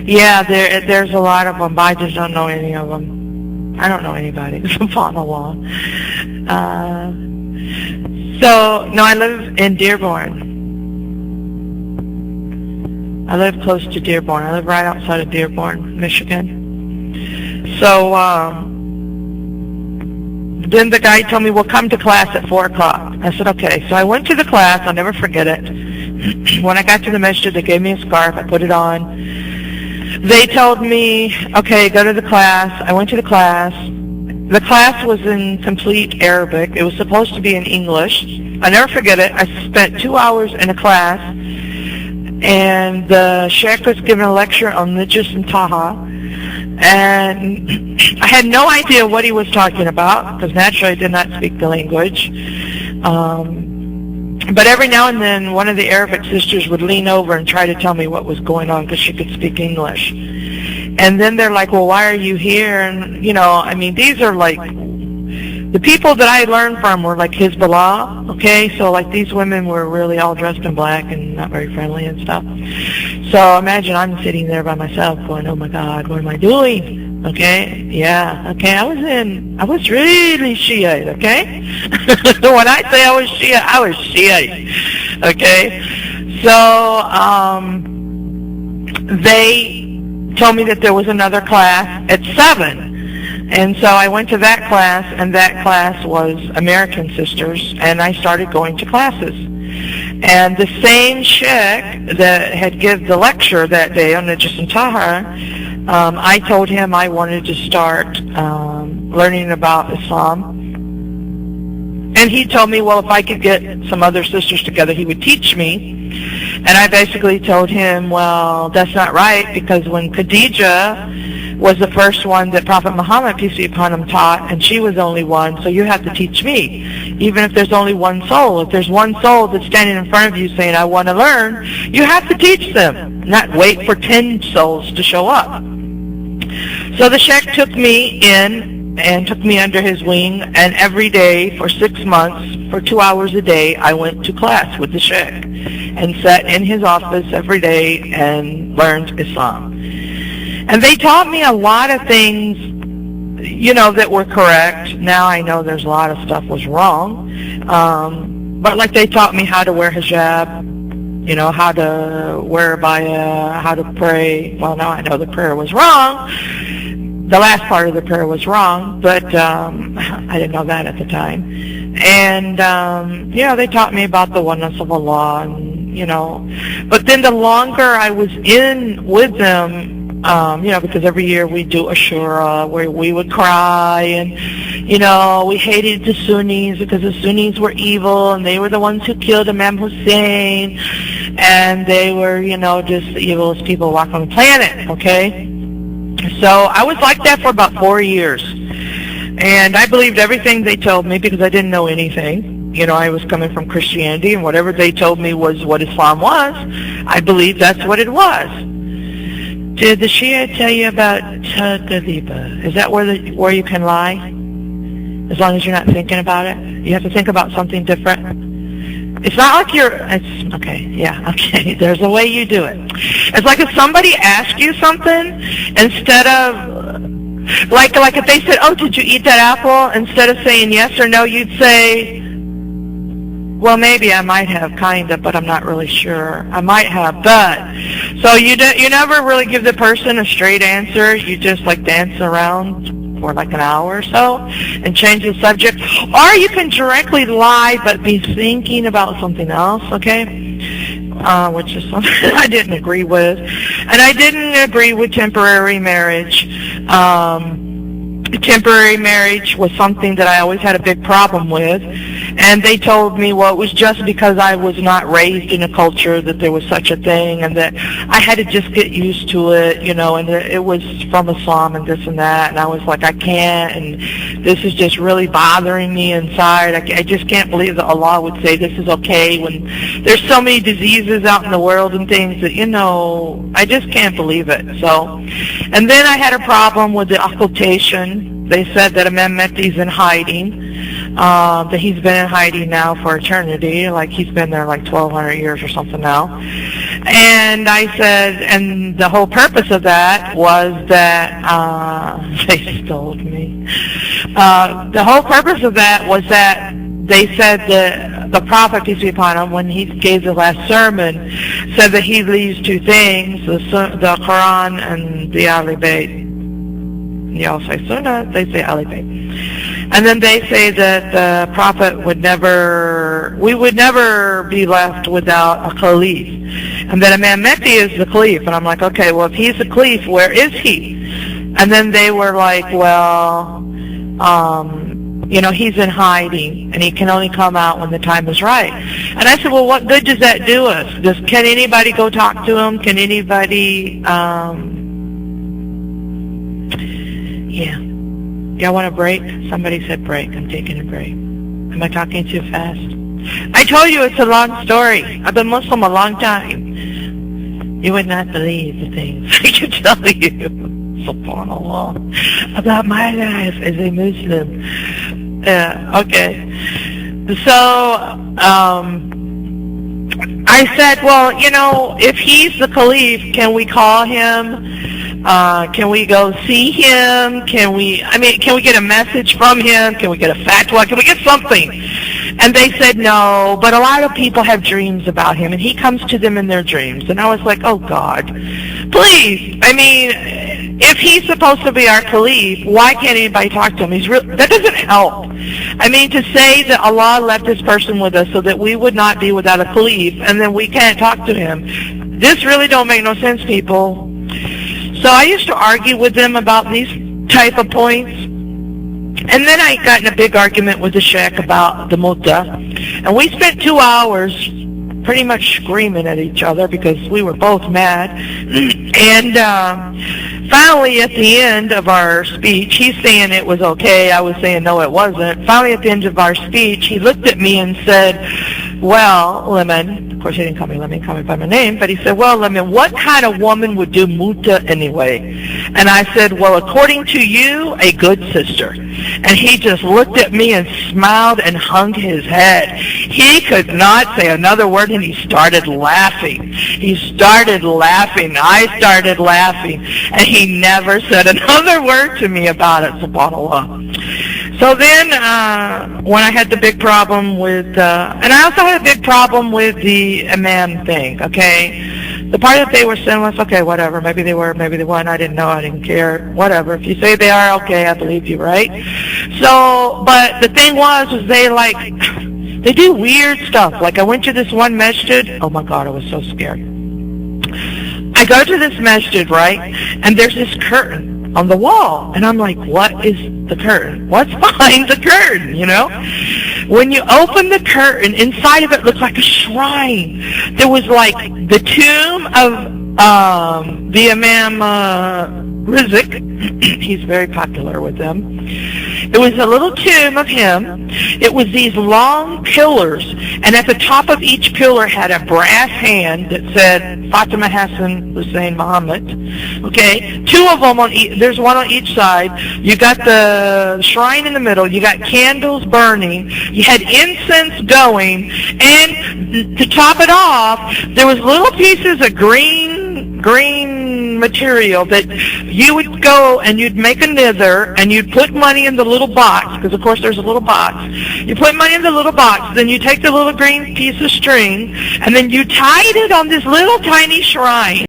Yeah, there's a lot of them, but I just don't know any of them. I don't know anybody, subhanAllah. So, no, I live in Dearborn. I live close to Dearborn. I live right outside of Dearborn, Michigan. So, then the guy told me, well, come to class at 4 o'clock. I said, okay. So I went to the class. I'll never forget it. When I got to the masjid, they gave me a scarf. I put it on. They told me, okay, go to the class. I went to the class. The class was in complete Arabic. It was supposed to be in English. I'll never forget it. I spent 2 hours in a class, and the sheikh was giving a lecture on Nijis and Taha, and I had no idea what he was talking about, because naturally I did not speak the language. But every now and then, one of the Arabic sisters would lean over and try to tell me what was going on, because she could speak English. And then they're like, well, why are you here? And, you know, I mean, these are like, the people that I learned from were like Hezbollah, okay? So, like, these women were really all dressed in black and not very friendly and stuff. So, imagine I'm sitting there by myself going, oh my God, what am I doing? Okay, yeah, okay, I was really Shiite, okay? When I say I was Shiite, okay? So, they told me that there was another class at 7. And so I went to that class, and that class was American sisters, and I started going to classes. And the same sheikh that had given the lecture that day on Najis and Tahar, I told him I wanted to start learning about Islam. And he told me, well, if I could get some other sisters together, he would teach me. And I basically told him, well, that's not right, because when Khadijah was the first one that Prophet Muhammad, peace be upon him, taught, and she was only one, so you have to teach me. Even if there's only one soul. If there's one soul that's standing in front of you saying, I want to learn, you have to teach them, not wait for 10 souls to show up. So the sheikh took me in and took me under his wing, and every day for 6 months, for 2 hours a day, I went to class with the sheikh and sat in his office every day and learned Islam. And they taught me a lot of things, you know, that were correct. Now I know there's a lot of stuff was wrong. But like they taught me how to wear hijab, you know, how to wear abaya, how to pray. Well, now I know the prayer was wrong. The last part of the prayer was wrong, but I didn't know that at the time. And, you know, they taught me about the oneness of Allah, and, you know. But then the longer I was in with them, you know, because every year we do Ashura where we would cry, and, you know, we hated the Sunnis because the Sunnis were evil, and they were the ones who killed Imam Hussein, and they were, you know, just the evilest people walking on the planet, okay? So I was like that for about 4 years, and I believed everything they told me because I didn't know anything. You know, I was coming from Christianity, and whatever they told me was what Islam was, I believed that's what it was. Did the Shia tell you about Tadhiba? Is that where you can lie? As long as you're not thinking about it? You have to think about something different? It's not like okay, there's a way you do it. It's like if somebody asked you something, instead of, like if they said, oh, did you eat that apple? Instead of saying yes or no, you'd say, well, maybe I might have, kind of, but I'm not really sure. I might have, but. So you never really give the person a straight answer. You just like dance around for like an hour or so and change the subject. Or you can directly lie but be thinking about something else, okay? Which is something I didn't agree with. And I didn't agree with temporary marriage. Temporary marriage was something that I always had a big problem with, and they told me, well, it was just because I was not raised in a culture that there was such a thing, and that I had to just get used to it, you know, and it was from Islam and this and that, and I was like, I can't, and this is just really bothering me inside. I just can't believe that Allah would say this is okay when there's so many diseases out in the world and things that, you know, I just can't believe it. So, and then I had a problem with the occultation. They said that Imam Mehdi's in hiding. that he's been in hiding now for eternity, like he's been there like 1,200 years or something now. And I said, and the whole purpose of that was that, they stole me. The whole purpose of that was that they said that the Prophet, peace be upon him, when he gave the last sermon, said that he leaves two things, the Quran and the Ahl Bayt. Y'all say Sunnah, they say Ahl Bayt. And then they say that the Prophet we would never be left without a Caliph. And that Imam Mahdi is the Caliph. And I'm like, okay, well, if he's the Caliph, where is he? And then they were like, well, he's in hiding, and he can only come out when the time is right. And I said, well, what good does that do us? Can anybody go talk to him? Can anybody, yeah. Y'all want a break? Somebody said break. I'm taking a break. Am I talking too fast? I told you it's a long story. I've been Muslim a long time. You would not believe the things I could tell you, subhanAllah, about my life as a Muslim. Okay. So, I said, well, if he's the Caliph, can we call him? Can we go see him? Can we get a message from him? Can we get a fatwa? Can we get something? And they said no, but a lot of people have dreams about him, and he comes to them in their dreams. And I was like, oh, God, please. If he's supposed to be our Caliph, why can't anybody talk to him? That doesn't help. To say that Allah left this person with us so that we would not be without a Caliph, and then we can't talk to him. This really don't make no sense, people. So I used to argue with them about these type of points. And then I got in a big argument with the sheikh about the mutta. And we spent 2 hours pretty much screaming at each other because we were both mad. And finally, at the end of our speech, he's saying it was okay. I was saying no, it wasn't. Finally, at the end of our speech, he looked at me and said, well, Lemon, of course he didn't call me Lemon, he called me by my name, but he said, well, Lemon, what kind of woman would do mutta anyway? And I said, well, according to you, a good sister. And he just looked at me and smiled and hung his head. He could not say another word, and he started laughing. I started laughing, and he never said another word to me about it, subhanAllah. So then, when I had the big problem with, and I also had a big problem with the imam thing, okay? The part that they were sinless, okay, whatever. Maybe they were, maybe they weren't. I didn't know. I didn't care. Whatever. If you say they are, okay, I believe you, right? So, but the thing was they do weird stuff. Like I went to this one masjid. Oh my God, I was so scared. I go to this masjid, right? And there's this curtain on the wall. And I'm like, what is the curtain? What's behind the curtain, When you open the curtain, inside of it looks like a shrine. There was like the tomb of the Imam Rizq. He's very popular with them. It was a little tomb of him. It was these long pillars, and at the top of each pillar had a brass hand that said Fatima Hassan Hussein Muhammad. Okay, 2 of them there's one on each side. You got the shrine in the middle. You got candles burning. You had incense going, and to top it off, there was little pieces of green material that you would go and you'd make a nither and you'd put money in the little box, because of course there's a little box. You put money in the little box, then you take the little green piece of string and then you tied it on this little tiny shrine.